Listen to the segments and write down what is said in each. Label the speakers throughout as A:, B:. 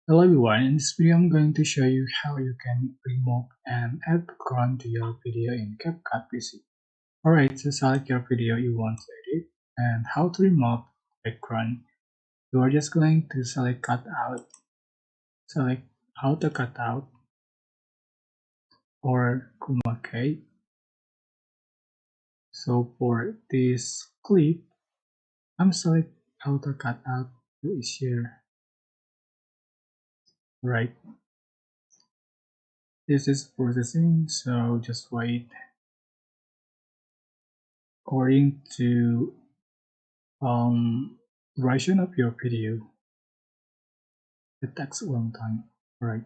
A: Hello everyone, in this video I'm going to show you how you can remove and add background to your video in CapCut PC. Alright, so select your video you want to edit and how to remove background. You are just going to select cut out, select auto cut out or chroma key. So for this clip, I'm select auto cut out to easier. Right, this is processing, so just wait. According to duration of your video, it takes a long time. Right,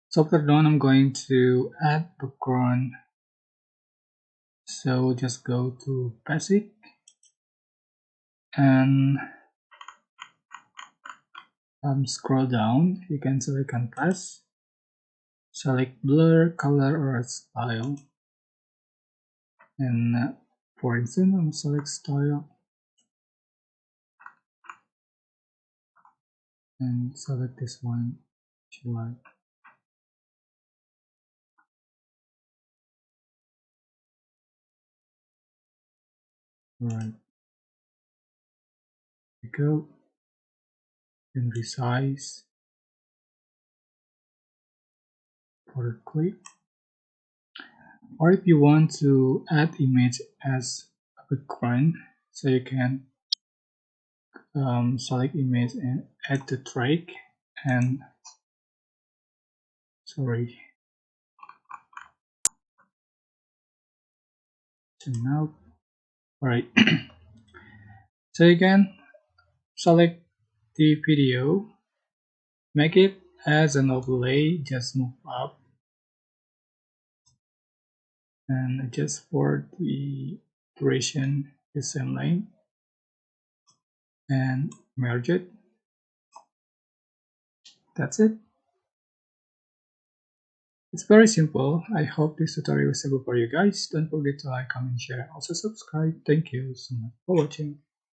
A: so after done I'm going to add background, so just go to basic and scroll down. You can select contrast, select blur, color or style, and for instance I'm select style and select this one if you like. Right, you go and resize for the clip, or if you want to add image as a background, so you can select image and add the track and sorry, so now alright. So you can select the video, make it as an overlay, just move up and adjust for the duration the same length and merge it. That's it. It's very simple. I hope this tutorial was able for you guys. Don't forget to like, comment, share, also subscribe. Thank you so much for watching.